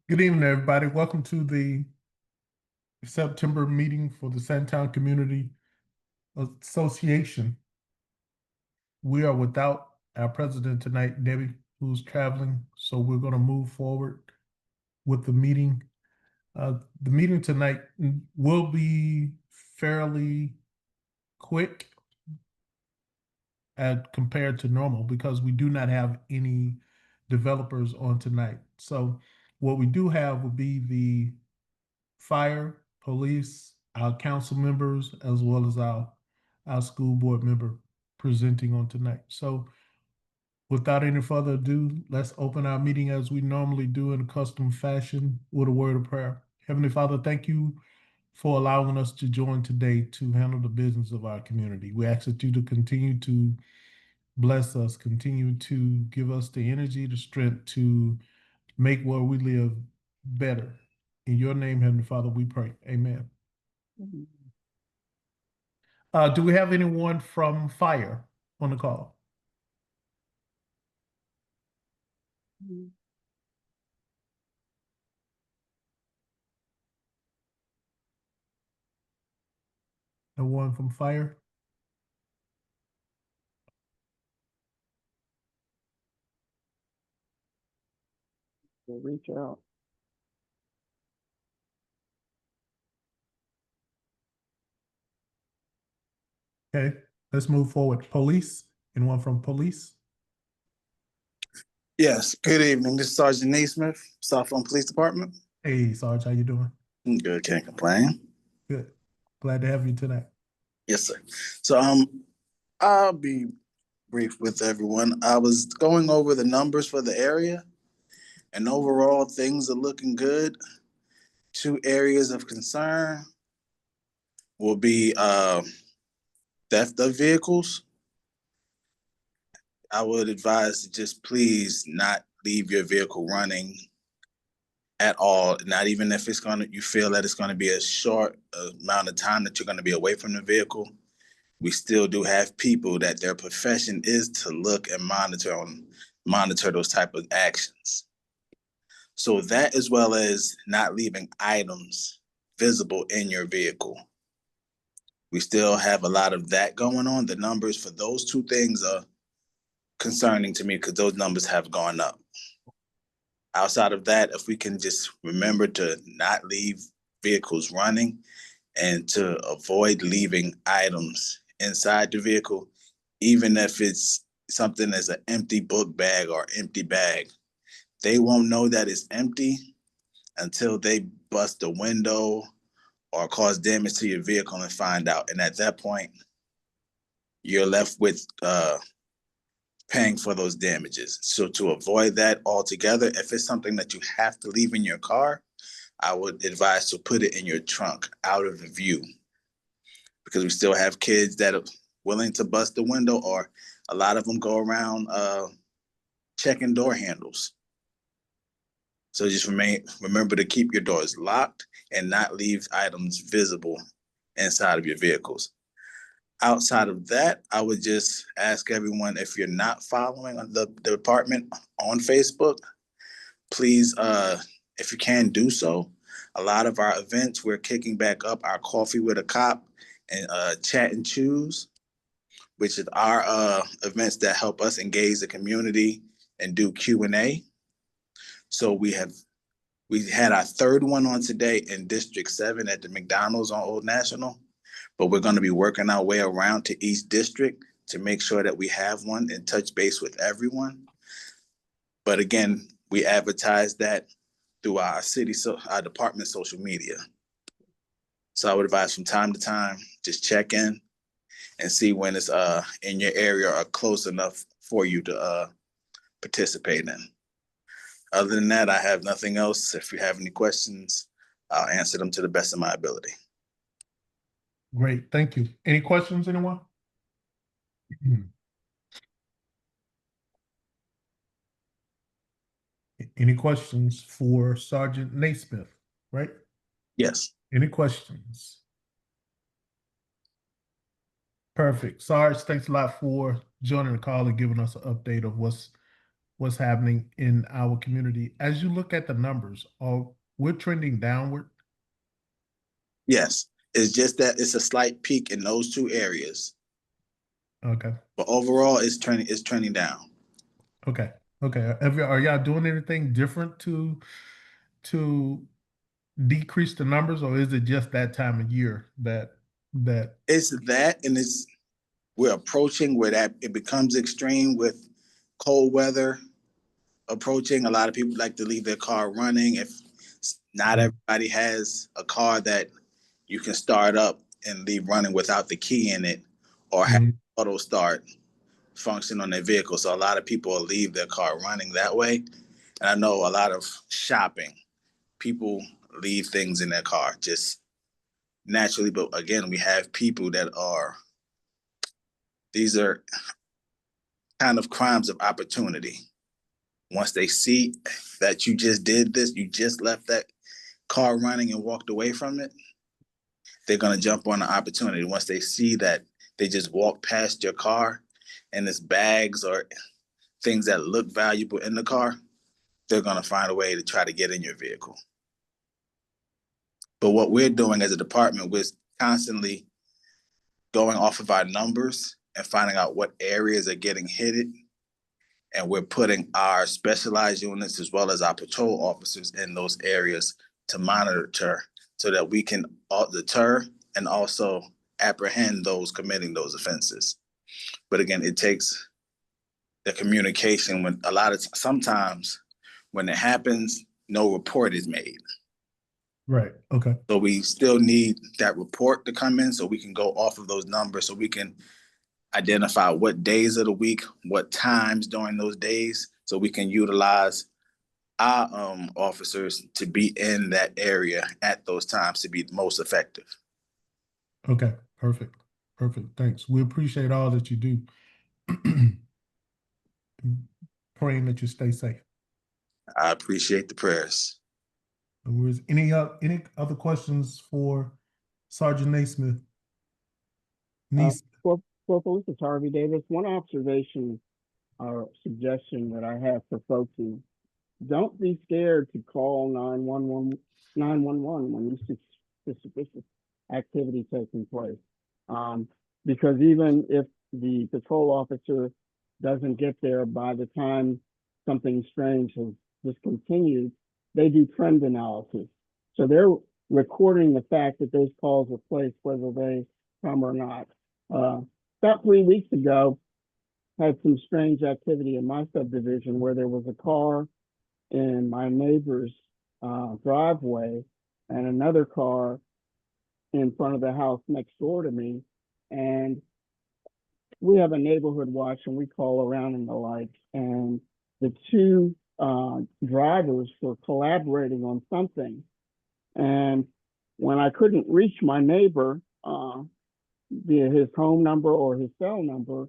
Good evening, everybody. Welcome to the September meeting for the Sandtown Community Association. We are without our president tonight, Debbie, who's traveling, so we're going to move forward with the meeting. The meeting tonight will be fairly quick compared to normal because we do not have any developers on tonight. So what we do have will be the fire, police, our council members, as well as our school board member presenting on tonight. So without any further ado, let's open our meeting as we normally do in a custom fashion with a word of prayer. Heavenly Father, thank you for allowing us to join today to handle the business of our community. We ask that you to continue to bless us, continue to give us the energy, the strength to make where we live better. In your name, Heavenly Father, we pray. Amen. Do we have anyone from fire on the call? No one from fire? We'll reach out. Okay, let's move forward. Police? Anyone from police? Yes, good evening. This is Sergeant Naismith, Southland Police Department. Hey, Sarge, how you doing? I'm good, can't complain. Good. Glad to have you tonight. Yes, sir. So I'll be brief with everyone. I was going over the numbers for the area, and overall things are looking good. Two areas of concern will be theft of vehicles. I would advise to just please not leave your vehicle running at all, not even if you feel that it's gonna be a short amount of time that you're gonna be away from the vehicle. We still do have people that their profession is to look and monitor those type of actions. So that, as well as not leaving items visible in your vehicle. We still have a lot of that going on. The numbers for those two things are concerning to me because those numbers have gone up. Outside of that, if we can just remember to not leave vehicles running and to avoid leaving items inside the vehicle, even if it's something as an empty book bag or empty bag, they won't know that it's empty until they bust a window or cause damage to your vehicle and find out. And at that point, you're left with paying for those damages. So to avoid that altogether, if it's something that you have to leave in your car, I would advise to put it in your trunk, out of the view, because we still have kids that are willing to bust the window, or a lot of them go around checking door handles. So just remember to keep your doors locked and not leave items visible inside of your vehicles. Outside of that, I would just ask everyone, if you're not following the department on Facebook, please, if you can, do so. A lot of our events, we're kicking back up our Coffee with a Cop and Chat and Choose, which is our events that help us engage the community and do Q&A. So we had our third one on today in District 7 at the McDonald's on Old National, but we're going to be working our way around to each district to make sure that we have one and touch base with everyone. But again, we advertise that through our our department social media. So I would advise from time to time, just check in and see when it's in your area or close enough for you to participate in. Other than that, I have nothing else. If you have any questions, I'll answer them to the best of my ability. Great, thank you. Any questions, anyone? Any questions for Sergeant Naismith, right? Yes. Any questions? Perfect. Sarge, thanks a lot for joining the call and giving us an update of what's what's happening in our community. As you look at the numbers, we're trending downward. Yes, it's just that it's a slight peak in those two areas, Okay. but overall, it's trending down. Okay. Okay. Are y'all doing anything different to decrease the numbers, or is it just that time of year that It's that, and we're approaching where that it becomes extreme with cold weather approaching. A lot of people like to leave their car running. If not everybody has a car that you can start up and leave running without the key in it, or have auto start function on their vehicle. So a lot of people will leave their car running that way. And I know a lot of shopping, people leave things in their car just naturally. But again, we have people that these are kind of crimes of opportunity. Once they see that you just did this, you just left that car running and walked away from it, they're going to jump on the opportunity. Once they see that they just walked past your car and it's bags or things that look valuable in the car, they're going to find a way to try to get in your vehicle. But what we're doing as a department, we're constantly going off of our numbers and finding out what areas are getting hit. And we're putting our specialized units as well as our patrol officers in those areas to monitor so that we can deter and also apprehend those committing those offenses. But again, it takes the communication when sometimes when it happens, no report is made. right? Okay. So we still need that report to come in so we can go off of those numbers so we can identify what days of the week, what times during those days, so we can utilize our officers to be in that area at those times to be most effective. Okay. Perfect. Perfect. Thanks. We appreciate all that you do. Praying that you stay safe. I appreciate the prayers. Any other questions for Sergeant Naismith? For this is Harvey Davis. One observation or suggestion that I have for folks is don't be scared to call 911 when you see suspicious activity taking place. Because even if the patrol officer doesn't get there by the time something strange has discontinued, they do trend analysis. So they're recording the fact that those calls are placed, whether they come or not. About 3 weeks ago, had some strange activity in my subdivision where there was a car in my neighbor's driveway and another car in front of the house next door to me. And we have a neighborhood watch and we call around and the like. And the two drivers were collaborating on something. And when I couldn't reach my neighbor via his home number or his cell number,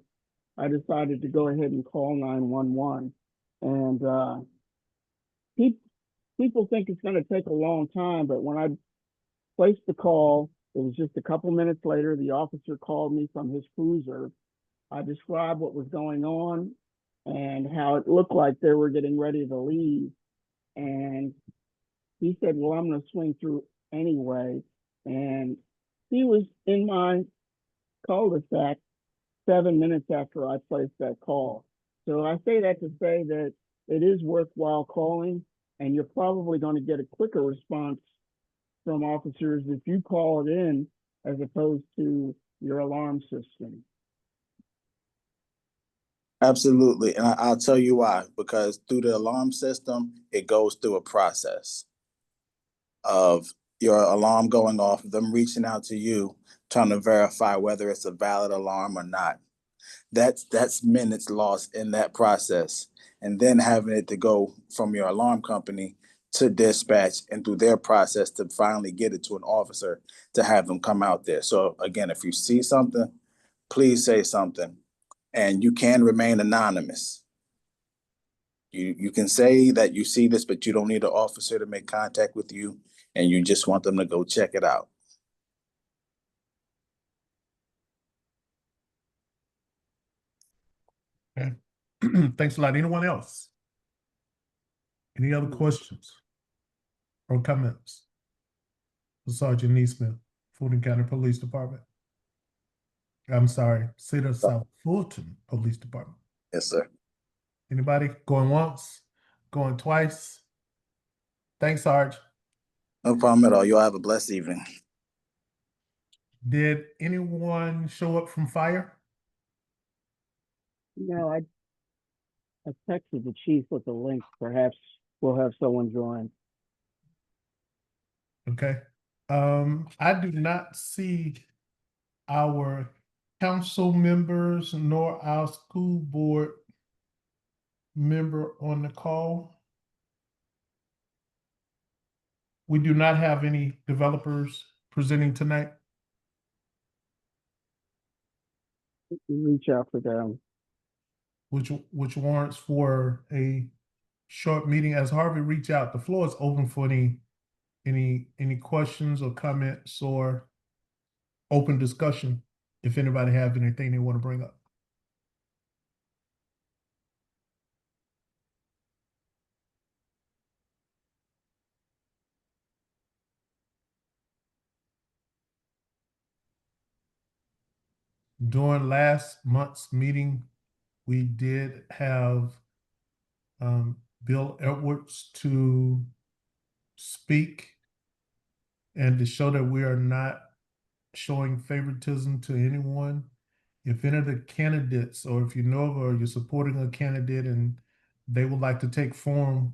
I decided to go ahead and call 911. And people think it's going to take a long time, but when I placed the call, it was just a couple minutes later, the officer called me from his cruiser. I described what was going on and how it looked like they were getting ready to leave. And he said, well, I'm going to swing through anyway. And he was in my cul-de-sac 7 minutes after I placed that call. So I say that to say that it is worthwhile calling, and you're probably going to get a quicker response from officers if you call it in as opposed to your alarm system. Absolutely. And I'll tell you why, because through the alarm system, it goes through a process of your alarm going off, them reaching out to you, trying to verify whether it's a valid alarm or not. That's minutes lost in that process. And then having it to go from your alarm company to dispatch and through their process to finally get it to an officer to have them come out there. So again, if you see something, please say something. And you can remain anonymous. You can say that you see this, but you don't need an officer to make contact with you, and you just want them to go check it out. Okay. Thanks a lot. Anyone else? Any other questions or comments? For Sergeant Neesmith, Fulton County Police Department. I'm sorry, Cedar South Fulton Police Department. Yes, sir. Anybody going once, going twice? Thanks, Sarge. No problem at all. You all have a blessed evening. Did anyone show up from fire? No, I texted the chief with the link. Perhaps we'll have someone join. Okay. I do not see our council members nor our school board member on the call. We do not have any developers presenting tonight. Reach out for them. Which warrants for a short meeting. As Harvey reach out, the floor is open for any questions or comments or open discussion if anybody have anything they want to bring up. During last month's meeting, we did have Bill Edwards to speak and to show that we are not showing favoritism to anyone. If any of the candidates, or if you know of or you're supporting a candidate and they would like to take form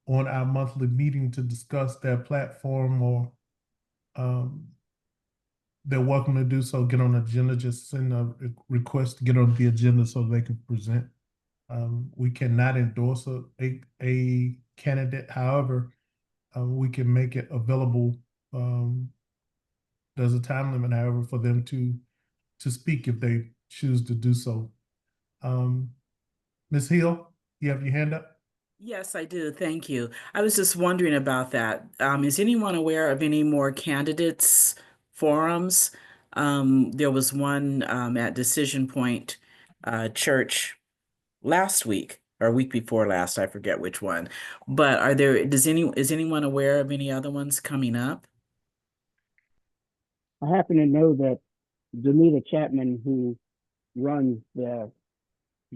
on our monthly meeting to discuss their platform, or they're welcome to do so. Get on the agenda, just send a request to get on the agenda so they can present. We cannot endorse a candidate. However, we can make it available. There's a time limit, however, for them to speak if they choose to do so. Ms. Hill, you have your hand up? Yes, I do. Thank you. I was just wondering about that. Is anyone aware of any more candidates forums? There was one at Decision Point Church last week or week before last, I forget which one. But is anyone aware of any other ones coming up? I happen to know that Danita Chapman, who runs the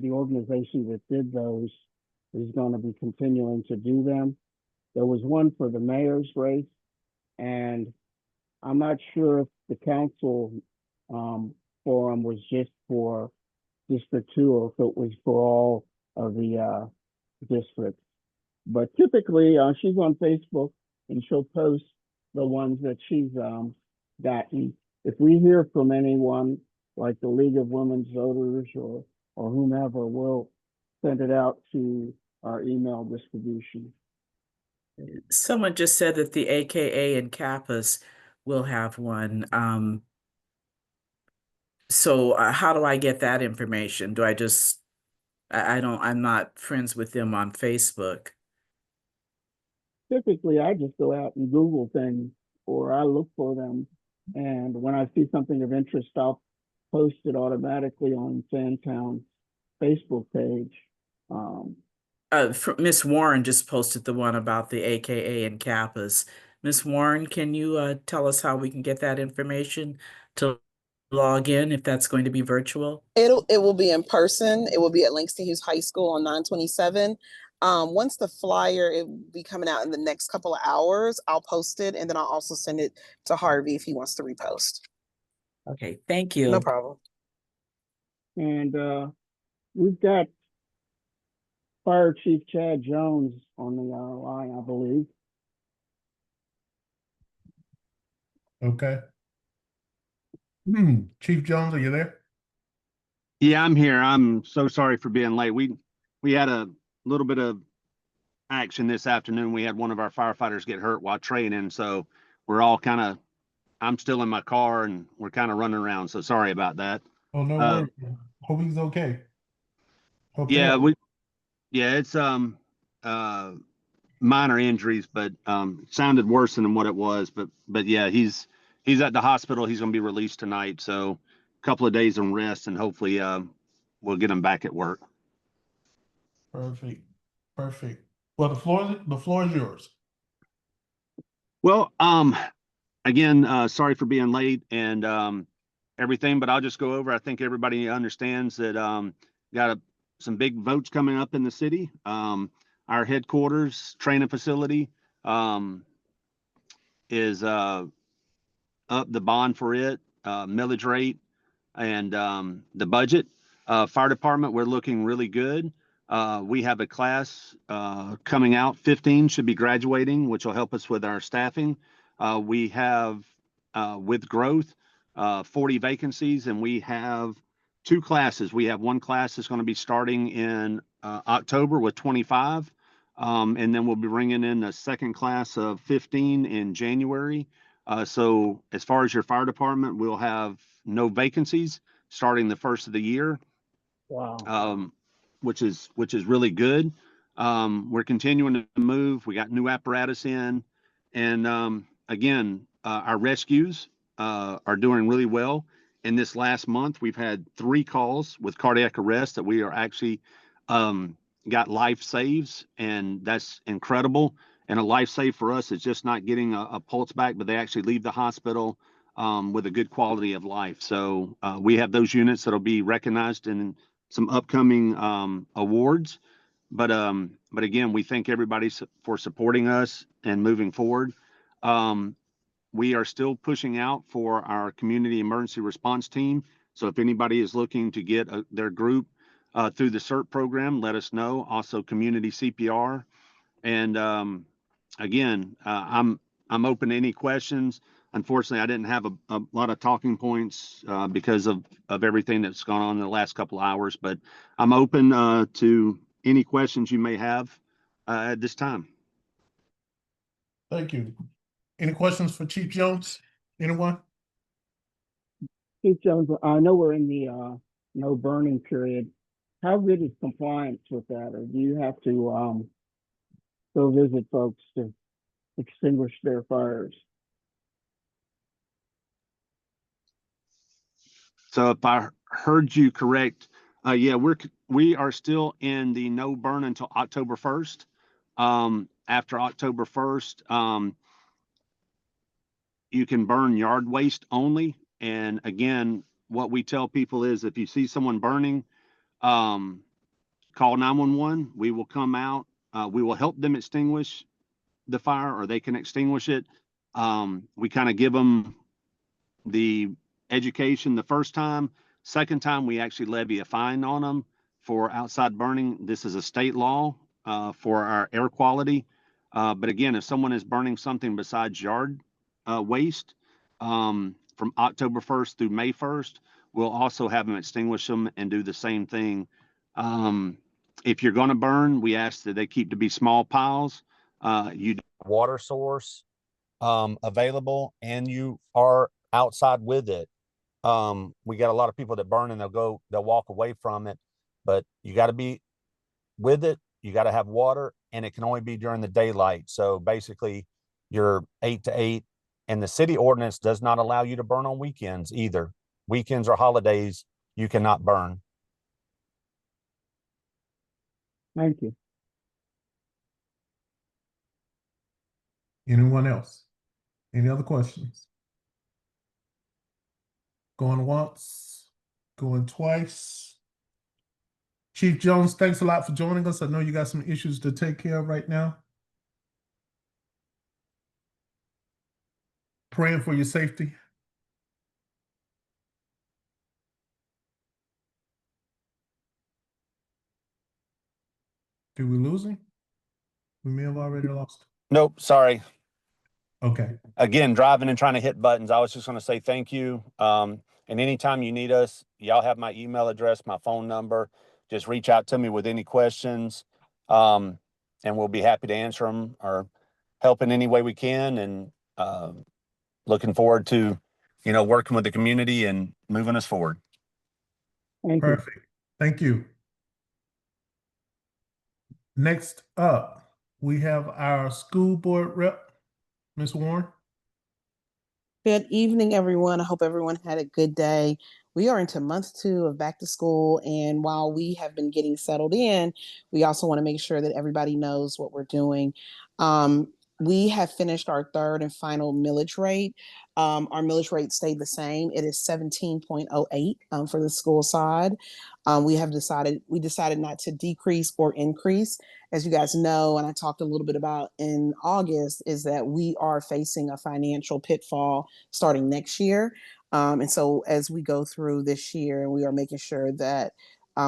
organization that did those, is going to be continuing to do them. There was one for the mayor's race, and I'm not sure if the council forum was just for District 2 or if it was for all of the districts. But typically, she's on Facebook and she'll post the ones that she's gotten. If we hear from anyone like the League of Women's Voters or whomever, we'll send it out to our email distribution. Someone just said that the AKA and Kappas will have one. So how do I get that information? Do I just, I'm not friends with them on Facebook. Typically, I just go out and Google things or I look for them. And when I see something of interest, I'll post it automatically on Sandtown Facebook page. Miss Warren just posted the one about the AKA and Kappas. Miss Warren, can you tell us how we can get that information to log in if that's going to be virtual? It will be in person. It will be at Langston Hughes High School on 927. Once the flyer, it will be coming out in the next couple of hours. I'll post it and then I'll also send it to Harvey if he wants to repost. Okay, thank you. No problem. And we've got Fire Chief Chad Jones on the line, I believe. Okay. Chief Jones, are you there? Yeah, I'm here. I'm so sorry for being late. We had a little bit of action this afternoon. We had one of our firefighters get hurt while training, so we're all I'm still in my car and we're kind of running around. So sorry about that. Oh, no worries. Hope he's okay. Hope Yeah, it's minor injuries, but sounded worse than what it was. But yeah, he's at the hospital. He's gonna be released tonight. So a couple of days on rest and hopefully we'll get him back at work. Perfect. Well, the floor is yours. Well, again, sorry for being late and everything, but I'll just go over. I think everybody understands that got some big votes coming up in the city. Our headquarters training facility is up the bond for it, millage rate, and the budget. Fire department, we're looking really good. We have a class coming out, 15 should be graduating, which will help us with our staffing. We have, with growth, 40 vacancies, and we have 2 classes. We have one class that's going to be starting in October with 25, and then we'll be bringing in a second class of 15 in January. So as far as your fire department, we'll have no vacancies starting the first of the year, Wow. which is really good. We're continuing to move. We got new apparatus in, and again, our rescues are doing really well. In this last month, we've had 3 calls with cardiac arrest that we are actually got life saves, and that's incredible. And a life save for us is just not getting a pulse back, but they actually leave the hospital with a good quality of life. So we have those units that'll be recognized in some upcoming awards. But again, we thank everybody for supporting us and moving forward. We are still pushing out for our community emergency response team. So if anybody is looking to get their group through the CERT program, let us know. Also community CPR. And again, I'm open to any questions. Unfortunately, I didn't have a lot of talking points because of everything that's gone on in the last couple of hours, but I'm open to any questions you may have at this time. Thank you. Any questions for Chief Jones? Anyone? Chief Jones, I know we're in the no burning period. How good is compliance with that? Or do you have to go visit folks to extinguish their fires? So if I heard you correct, yeah, we are still in the no burn until October 1st. After October 1st, you can burn yard waste only. And again, what we tell people is if you see someone burning, call 911. We will come out. We will help them extinguish the fire, or they can extinguish it. We kind of give them the education the first time. Second time, we actually levy a fine on them for outside burning. This is a state law for our air quality. But again, if someone is burning something besides yard waste from October 1st through May 1st, we'll also have them extinguish them and do the same thing. If you're going to burn, we ask that they keep to be small piles. You water source available and you are outside with it. We got a lot of people that burn and they'll walk away from it, but you got to be with it. You got to have water, and it can only be during the daylight. So basically you're 8 to 8, and the city ordinance does not allow you to burn on weekends either. Weekends or holidays, you cannot burn. Thank you. Anyone else? Any other questions? Going once, going twice. Chief Jones, thanks a lot for joining us. I know you got some issues to take care of right now. Praying for your safety. Did we lose him? We may have already lost him. Nope, sorry. Okay. Again, driving and trying to hit buttons. I was just going to say thank you. And anytime you need us, y'all have my email address, my phone number. Just reach out to me with any questions, and we'll be happy to answer them or help in any way we can. And looking forward to, working with the community and moving us forward. Thank you. Perfect. Thank you. Next up, we have our school board rep, Ms. Warren. Good evening, everyone. I hope everyone had a good day. we are into month 2 of back to school. And while we have been getting settled in, we also want to make sure that everybody knows what we're doing. We have finished our third and final millage rate. Our millage rate stayed the same. It is 17.08 for the school side. We decided not to decrease or increase. As you guys know, and I talked a little bit about in August, is that we are facing a financial pitfall starting next year. And so as we go through this year, we are making sure that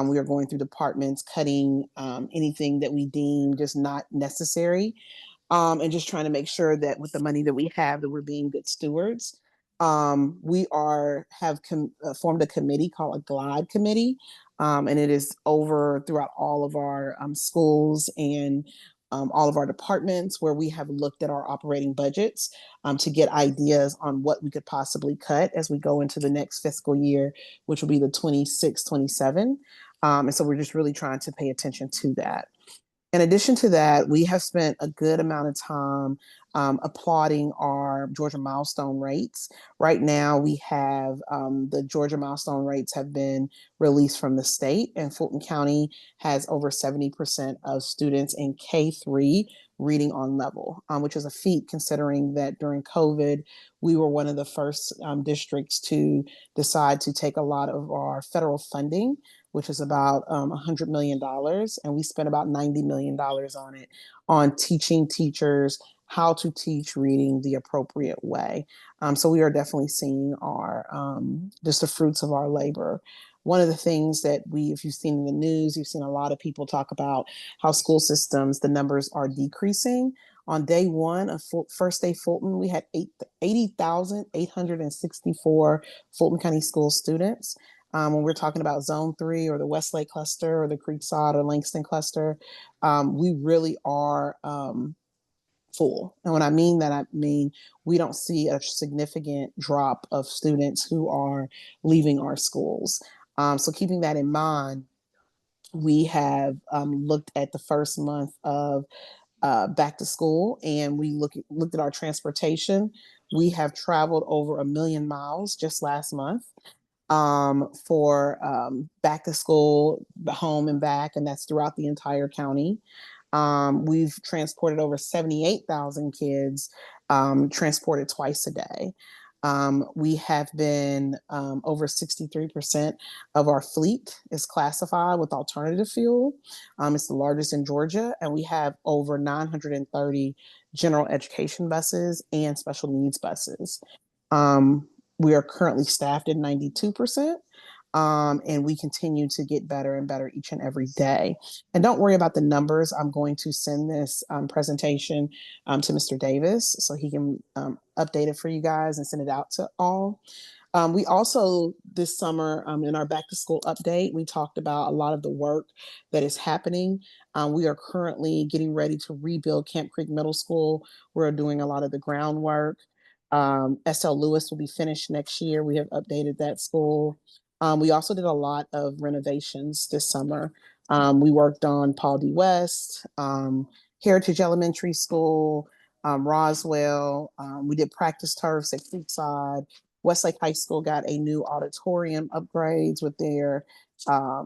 we are going through departments, cutting anything that we deem just not necessary, and just trying to make sure that with the money that we have, that we're being good stewards. We have formed a committee called a GLIDE committee, and it is over throughout all of our schools and all of our departments, where we have looked at our operating budgets to get ideas on what we could possibly cut as we go into the next fiscal year, which will be the 26-27. And so we're just really trying to pay attention to that. In addition to that, we have spent a good amount of time applauding our Georgia milestone rates. Right now, we have the Georgia milestone rates have been released from the state, and Fulton County has over 70% of students in K-3 reading on level, which is a feat considering that during COVID, we were one of the first districts to decide to take a lot of our federal funding, which is about $100 million. And we spent about $90 million on it, on teaching teachers how to teach reading the appropriate way. So we are definitely seeing just the fruits of our labor. One of the things that if you've seen in the news, you've seen a lot of people talk about how school systems, the numbers are decreasing. On day one of First Day Fulton, we had 80,864 Fulton County School students. When we're talking about Zone 3 or the Westlake cluster or the Creekside or Langston cluster, we really are full. And when I mean that, I mean we don't see a significant drop of students who are leaving our schools. So keeping that in mind, we have looked at the first month of back to school, and we looked at our transportation. We have traveled over 1 million miles just last month for back to school, the home and back, and that's throughout the entire county. We've transported over 78,000 kids, transported twice a day. We have been over 63% of our fleet is classified with alternative fuel. It's the largest in Georgia, and we have over 930 general education buses and special needs buses. We are currently staffed at 92%. And we continue to get better and better each and every day. And don't worry about the numbers. I'm going to send this presentation to Mr. Davis so he can update it for you guys and send it out to all. We also, this summer, in our back to school update, we talked about a lot of the work that is happening. We are currently getting ready to rebuild Camp Creek Middle School. We're doing a lot of the groundwork. S.L. Lewis will be finished next year. We have updated that school. We also did a lot of renovations this summer. We worked on Paul D. West, Heritage Elementary School, Roswell. We did practice turfs at Creekside. Westlake High School got a new auditorium upgrades with their, I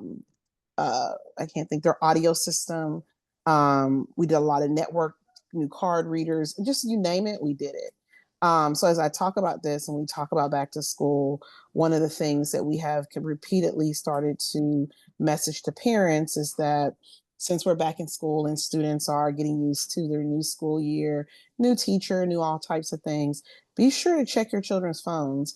can't think, their audio system. We did a lot of network, new card readers, just you name it, we did it. So as I talk about this and we talk about back to school, one of the things that we have repeatedly started to message to parents is that since we're back in school and students are getting used to their new school year, new teacher, new all types of things, be sure to check your children's phones.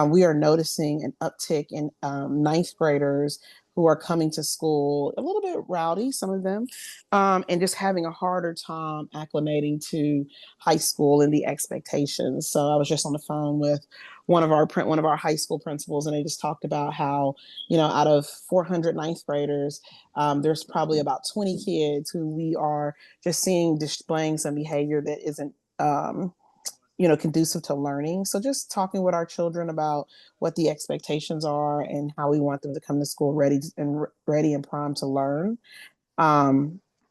We are noticing an uptick in ninth graders who are coming to school a little bit rowdy, some of them, and just having a harder time acclimating to high school and the expectations. So I was just on the phone with one of our high school principals, and they just talked about how, out of 400 ninth graders, there's probably about 20 kids who we are just seeing displaying some behavior that isn't conducive to learning. So just talking with our children about what the expectations are and how we want them to come to school ready and prime to learn.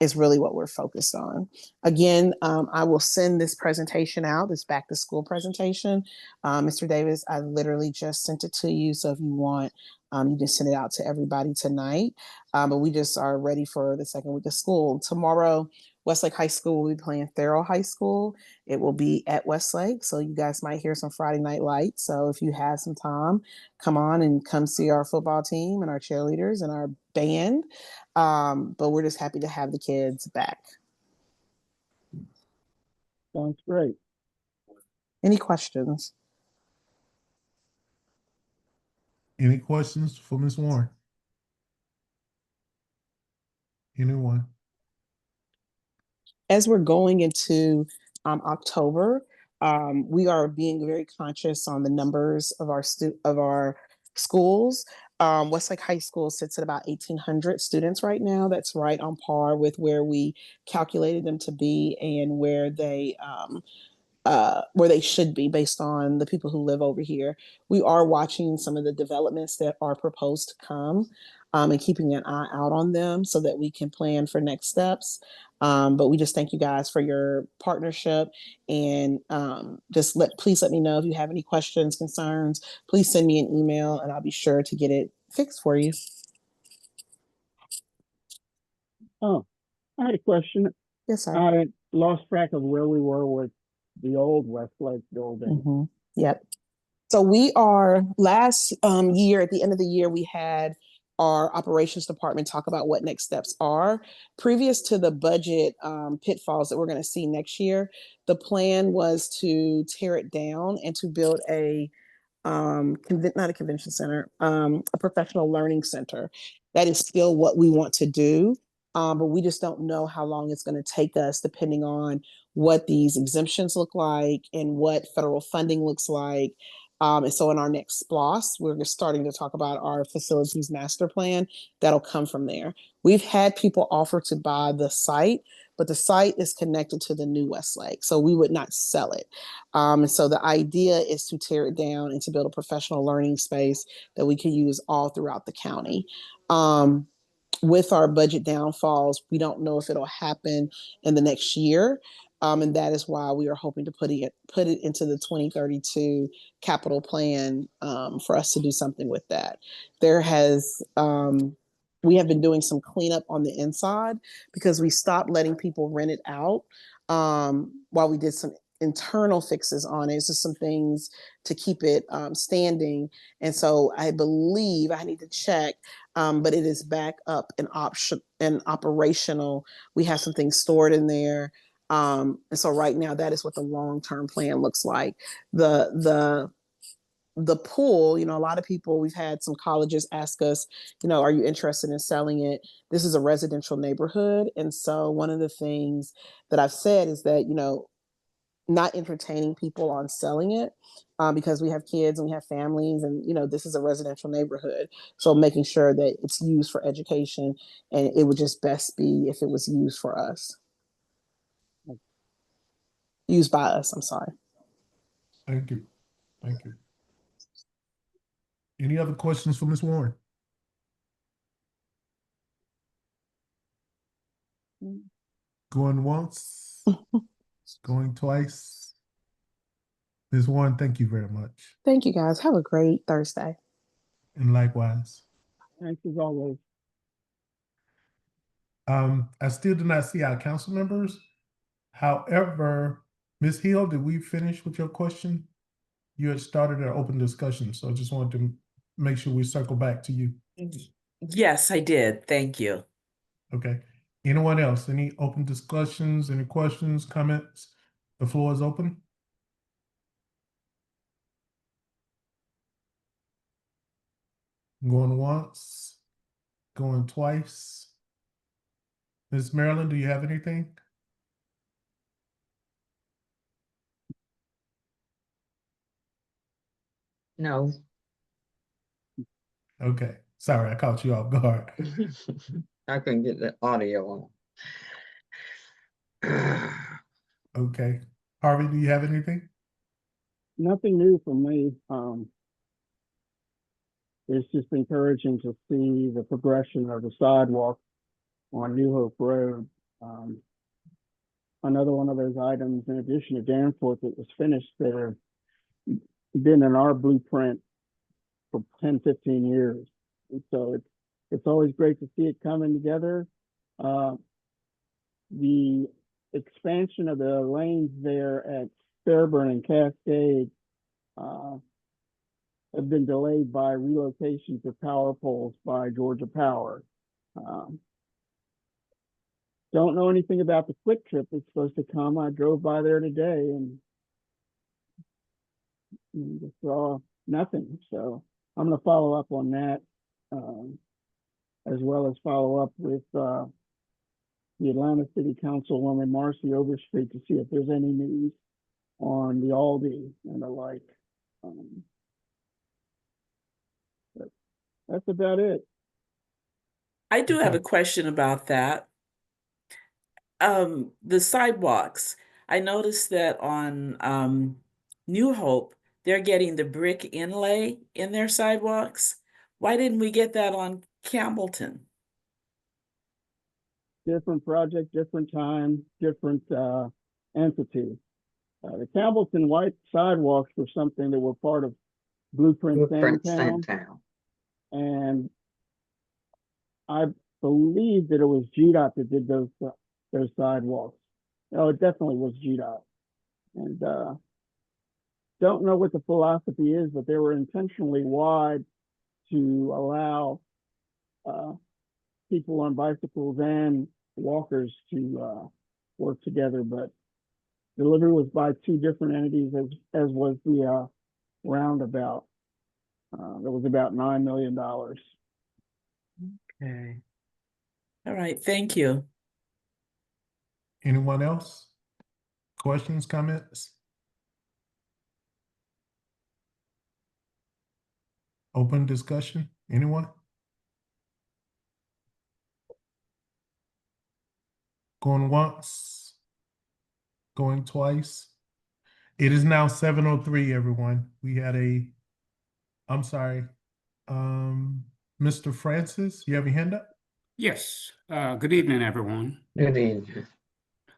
is really what we're focused on. Again, I will send this presentation out, this back to school presentation. Mr. Davis, I literally just sent it to you. So if you want, you can send it out to everybody tonight. But we just are ready for the second week of school. Tomorrow, Westlake High School will be playing Thurl High School. It will be at Westlake. So you guys might hear some Friday Night Lights. So if you have some time, come on and come see our football team and our cheerleaders and our band. But we're just happy to have the kids back. Sounds great. Any questions? Any questions for Ms. Warren? Anyone? As we're going into October, we are being very conscious on the numbers of our schools. Westlake High School sits at about 1,800 students right now. That's right on par with where we calculated them to be and where they should be based on the people who live over here. We are watching some of the developments that are proposed to come and keeping an eye out on them so that we can plan for next steps. But we just thank you guys for your partnership and please let me know if you have any questions, concerns. Please send me an email and I'll be sure to get it fixed for you. Oh, I had a question. Yes, sir. I lost track of where we were with the old Westlake building. Mm-hmm. Yep. So we are last year, at the end of the year, we had our operations department talk about what next steps are. Previous to the budget pitfalls that we're going to see next year, the plan was to tear it down and to build not a convention center, a professional learning center. That is still what we want to do. But we just don't know how long it's going to take us depending on what these exemptions look like and what federal funding looks like. And so in our next SPLOS, we're just starting to talk about our facilities master plan. That'll come from there. We've had people offer to buy the site, but the site is connected to the new Westlake, so we would not sell it. And so the idea is to tear it down and to build a professional learning space that we can use all throughout the county. With our budget downfalls, we don't know if it'll happen in the next year. And that is why we are hoping to put it into the 2032 capital plan for us to do something with that. We have been doing some cleanup on the inside because we stopped letting people rent it out while we did some internal fixes on it. It's just some things to keep it standing. And so I believe I need to check, but it is back up and operational. We have some things stored in there. And so right now that is what the long-term plan looks like. The pool, a lot of people, we've had some colleges ask us, are you interested in selling it? This is a residential neighborhood. And so one of the things that I've said is that, not entertaining people on selling it because we have kids and we have families and, this is a residential neighborhood. So making sure that it's used for education, and it would just best be if it was used for us. Used by us, I'm sorry. Thank you. Thank you. Any other questions for Ms. Warren? Going once, going twice. Ms. Warren, thank you very much. Thank you guys. Have a great Thursday. And likewise. Thanks as always. I still do not see our council members. However, Ms. Hill, did we finish with your question? You had started an open discussion, so I just wanted to make sure we circle back to you. Yes, I did. Thank you. Okay. Anyone else? Any open discussions, any questions, comments? The floor is open. Going once, going twice. Ms. Marilyn, do you have anything? No. Okay. Sorry, I caught you off guard. I couldn't get the audio on. Okay. Harvey, do you have anything? Nothing new from me. It's just encouraging to see the progression of the sidewalk on New Hope Road. Another one of those items, in addition to Danforth, that was finished there, been in our blueprint for 10, 15 years. And so it's always great to see it coming together. The expansion of the lanes there at Fairburn and Cascade have been delayed by relocations of power poles by Georgia Power. Don't know anything about the quick trip that's supposed to come. I drove by there today and just saw nothing. So I'm going to follow up on that, as well as follow up with the Atlanta City Councilwoman Marcy Overstreet to see if there's any news on the Aldi and the like. But that's about it. I do have Okay. a question about that. The sidewalks. I noticed that on New Hope, they're getting the brick inlay in their sidewalks. Why didn't we get that on Campbellton? Different project, different time, different entity. The Campbellton white sidewalks were something that were part of Blueprint Sandtown, Sandtown. and I believe that it was GDOT that did those sidewalks. Oh, it definitely was GDOT. And don't know what the philosophy is, but they were intentionally wide to allow people on bicycles and walkers to work together. But delivery was by two different entities, as was the roundabout. That was about $9 million. Okay. All right, thank you. Anyone else? Questions, comments? Open discussion, anyone? Going once, going twice. It is now 7:03, everyone. We had I'm sorry, Mr. Francis, you have your hand up? Yes, good evening, everyone. Good evening.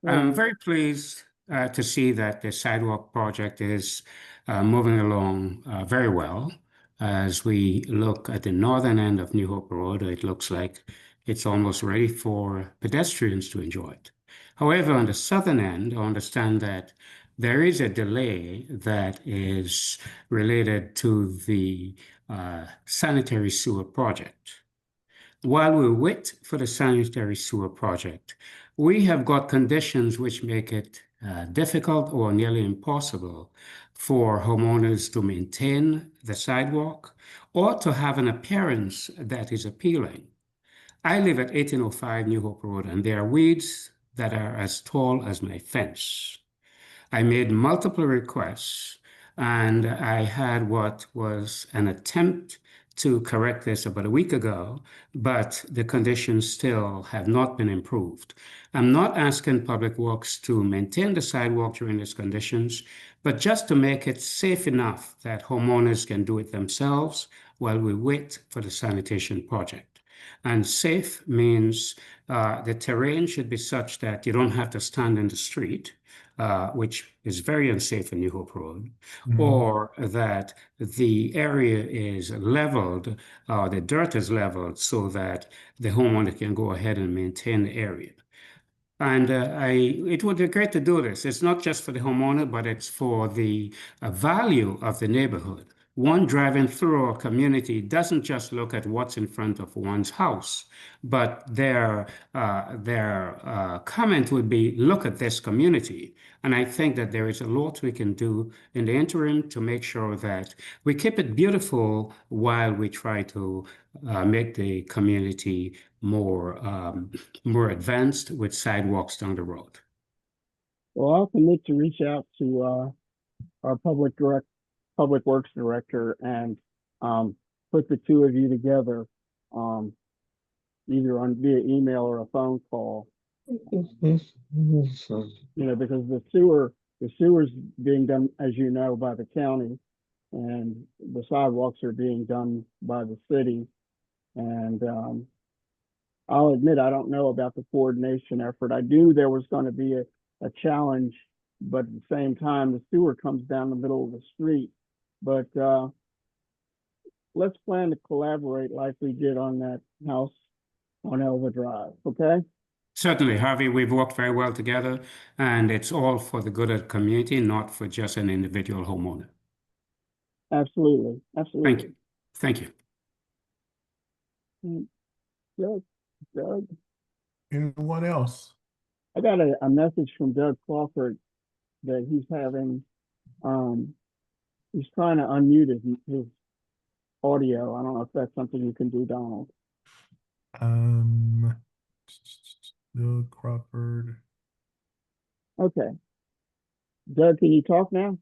I'm very pleased to see that the sidewalk project is moving along very well. As we look at the northern end of New Hope Road, it looks like it's almost ready for pedestrians to enjoy it. However, on the southern end, I understand that there is a delay that is related to the sanitary sewer project. While we wait for the sanitary sewer project, we have got conditions which make it difficult or nearly impossible for homeowners to maintain the sidewalk or to have an appearance that is appealing. I live at 1805 New Hope Road, and there are weeds that are as tall as my fence. I made multiple requests, and I had what was an attempt to correct this about a week ago, but the conditions still have not been improved. I'm not asking Public Works to maintain the sidewalk during these conditions, but just to make it safe enough that homeowners can do it themselves while we wait for the sanitation project. And safe means the terrain should be such that you don't have to stand in the street, which is very unsafe in New Hope Road, or that the area is leveled, the dirt is leveled so that the homeowner can go ahead and maintain the area. And it would be great to do this. It's not just for the homeowner, but it's for the value of the neighborhood. One driving through a community doesn't just look at what's in front of one's house, but their comment would be, look at this community. And I think that there is a lot we can do in the interim to make sure that we keep it beautiful while we try to make the community more advanced with sidewalks down the road. Well, I'll commit to reach out to our Public Works Director and put the two of you together, either via email or a phone call. Because the sewer's being done, as you know, by the county, and the sidewalks are being done by the city. And I'll admit I don't know about the coordination effort. I knew there was going to be a challenge, but at the same time, the sewer comes down the middle of the street. But let's plan to collaborate like we did on that house on Elva Drive, okay? Certainly, Harvey, we've worked very well together, and it's all for the good of the community, not for just an individual homeowner. Absolutely, Thank absolutely. you. Thank you. Doug, Anyone else? I got a message from Doug Crawford that he's having, he's trying to unmute his audio. I don't know if that's something you can do, Donald. Doug Crawford. Okay. Doug, can you talk now?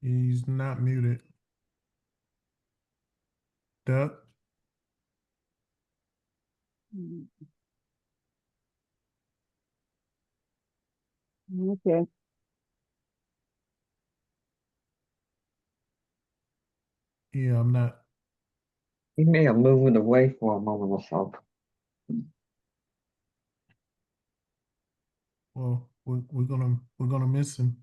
He's not muted. Doug? Okay. Yeah, I'm not. He may have moved away for a moment or so. Well, we're gonna miss him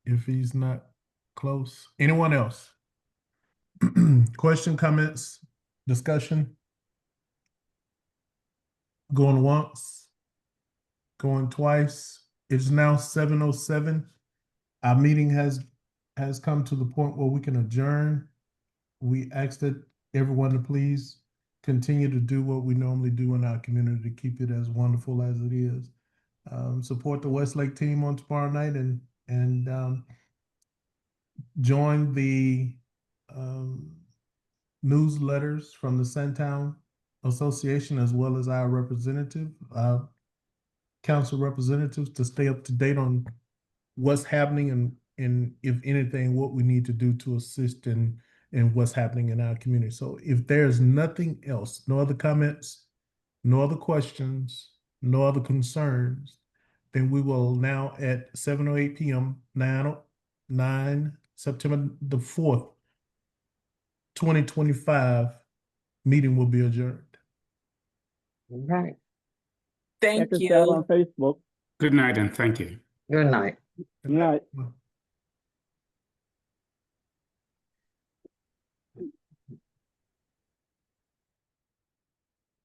if he's not close. Anyone else? Question, comments, discussion? Going once, going twice. It's now 7:07. Our meeting has come to the point where we can adjourn. We ask that everyone to please continue to do what we normally do in our community to keep it as wonderful as it is. Support the Westlake team on tomorrow night and join the newsletters from the Sandtown Association as well as our council representatives to stay up to date on what's happening and if anything, what we need to do to assist in what's happening in our community. So if there's nothing else, no other comments, no other questions, no other concerns, then we will now at 7:08 p.m. 9 September the 4th, 2025, meeting will be adjourned. Right. Thank Check us out you. on Facebook. Good night and thank you. Good night. Good Good night. night.